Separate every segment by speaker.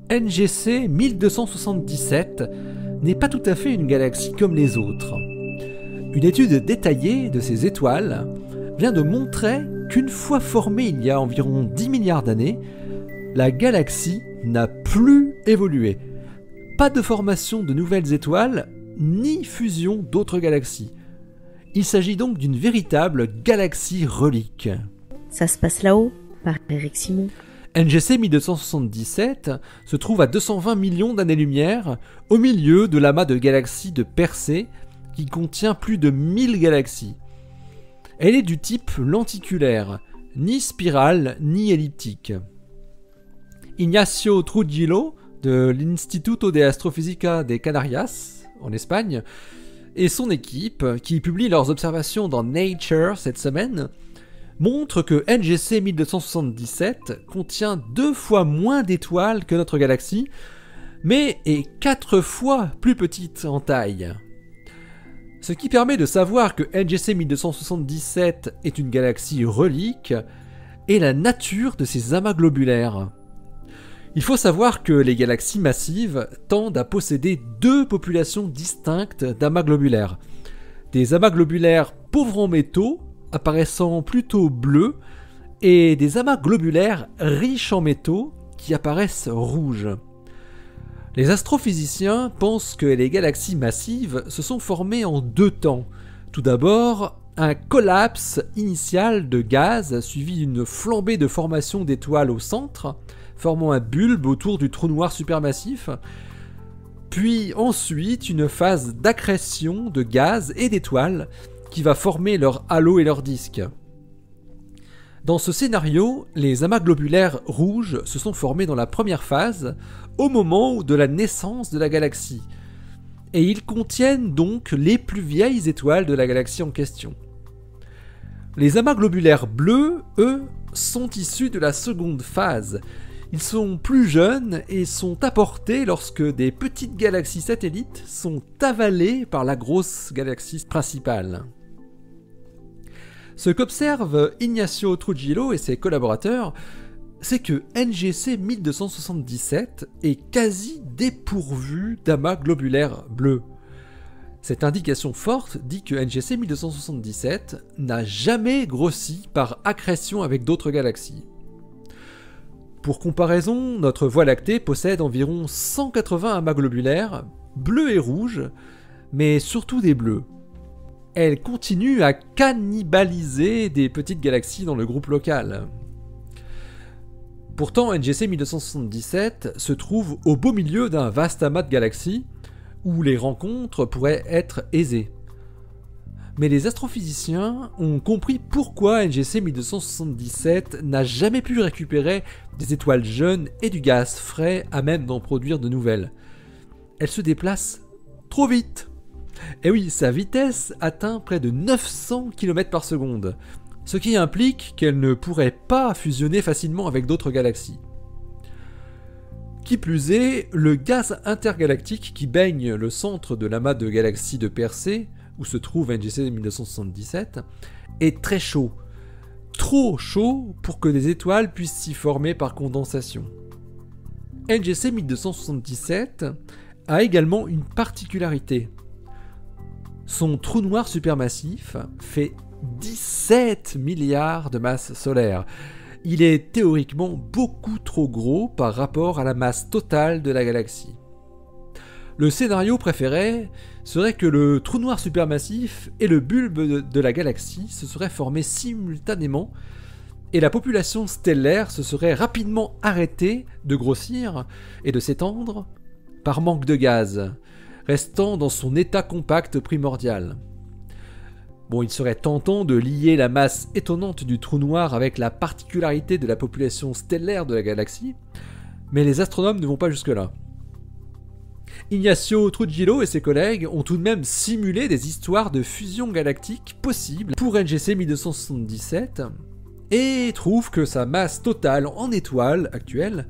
Speaker 1: NGC 1277 n'est pas tout à fait une galaxie comme les autres. Une étude détaillée de ces étoiles vient de montrer qu'une fois formée il y a environ 10 milliards d'années, la galaxie n'a plus évolué. Pas de formation de nouvelles étoiles, ni fusion d'autres galaxies. Il s'agit donc d'une véritable galaxie relique.
Speaker 2: Ça se passe là-haut, par Eric Simon.
Speaker 1: NGC 1277 se trouve à 220 millions d'années-lumière, au milieu de l'amas de galaxies de Persée, qui contient plus de 1000 galaxies. Elle est du type lenticulaire, ni spirale, ni elliptique. Ignacio Trujillo, de l'Instituto de Astrofísica de Canarias, en Espagne, et son équipe, qui publie leurs observations dans Nature cette semaine, montrent que NGC 1277 contient 2 fois moins d'étoiles que notre galaxie, mais est 4 fois plus petite en taille. Ce qui permet de savoir que NGC 1277 est une galaxie relique est la nature de ses amas globulaires. Il faut savoir que les galaxies massives tendent à posséder 2 populations distinctes d'amas globulaires. Des amas globulaires pauvres en métaux, apparaissant plutôt bleus, et des amas globulaires riches en métaux qui apparaissent rouges. Les astrophysiciens pensent que les galaxies massives se sont formées en 2 temps. Tout d'abord, un collapse initial de gaz suivi d'une flambée de formation d'étoiles au centre, formant un bulbe autour du trou noir supermassif, puis ensuite une phase d'accrétion de gaz et d'étoiles qui va former leur halo et leur disque. Dans ce scénario, les amas globulaires rouges se sont formés dans la première phase, au moment de la naissance de la galaxie, et ils contiennent donc les plus vieilles étoiles de la galaxie en question. Les amas globulaires bleus, eux, sont issus de la seconde phase. Ils sont plus jeunes et sont apportés lorsque des petites galaxies satellites sont avalées par la grosse galaxie principale. Ce qu'observent Ignacio Trujillo et ses collaborateurs, c'est que NGC 1277 est quasi dépourvu d'amas globulaires bleus. Cette indication forte dit que NGC 1277 n'a jamais grossi par accrétion avec d'autres galaxies. Pour comparaison, notre Voie lactée possède environ 180 amas globulaires, bleus et rouges, mais surtout des bleus. Elle continue à cannibaliser des petites galaxies dans le groupe local. Pourtant, NGC 1277 se trouve au beau milieu d'un vaste amas de galaxies, où les rencontres pourraient être aisées. Mais les astrophysiciens ont compris pourquoi NGC 1277 n'a jamais pu récupérer des étoiles jeunes et du gaz frais à même d'en produire de nouvelles. Elle se déplace trop vite. Et oui, sa vitesse atteint près de 900 km par seconde, ce qui implique qu'elle ne pourrait pas fusionner facilement avec d'autres galaxies. Qui plus est, le gaz intergalactique qui baigne le centre de l'amas de galaxies de Persée, où se trouve NGC 1277, est très chaud. Trop chaud pour que des étoiles puissent s'y former par condensation. NGC 1277 a également une particularité. Son trou noir supermassif fait 17 milliards de masses solaires. Il est théoriquement beaucoup trop gros par rapport à la masse totale de la galaxie. Le scénario préféré serait que le trou noir supermassif et le bulbe de la galaxie se seraient formés simultanément et la population stellaire se serait rapidement arrêtée de grossir et de s'étendre par manque de gaz, restant dans son état compact primordial. Bon, il serait tentant de lier la masse étonnante du trou noir avec la particularité de la population stellaire de la galaxie, mais les astronomes ne vont pas jusque-là. Ignacio Trujillo et ses collègues ont tout de même simulé des histoires de fusion galactique possibles pour NGC 1277 et trouvent que sa masse totale en étoiles actuelle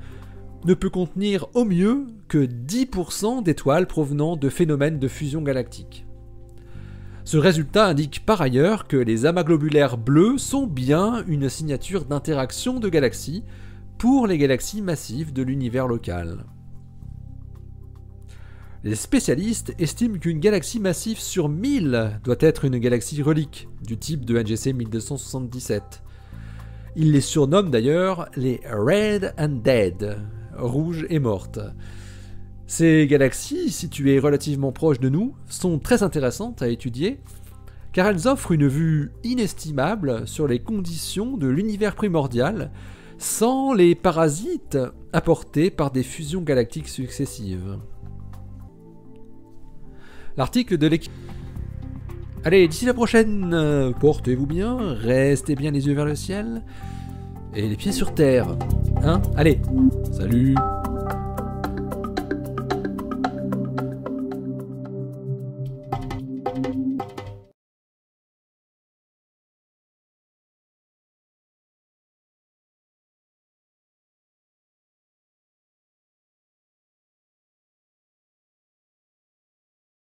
Speaker 1: ne peut contenir au mieux que 10% d'étoiles provenant de phénomènes de fusion galactique. Ce résultat indique par ailleurs que les amas globulaires bleus sont bien une signature d'interaction de galaxies pour les galaxies massives de l'univers local. Les spécialistes estiment qu'une galaxie massive sur 1000 doit être une galaxie relique, du type de NGC 1277. Ils les surnomment d'ailleurs les Red and Dead, rouges et mortes. Ces galaxies, situées relativement proches de nous, sont très intéressantes à étudier, car elles offrent une vue inestimable sur les conditions de l'univers primordial, sans les parasites apportés par des fusions galactiques successives. L'article de l'équipe... Allez, d'ici la prochaine, portez-vous bien, restez bien les yeux vers le ciel, et les pieds sur terre. Hein ? Allez, salut !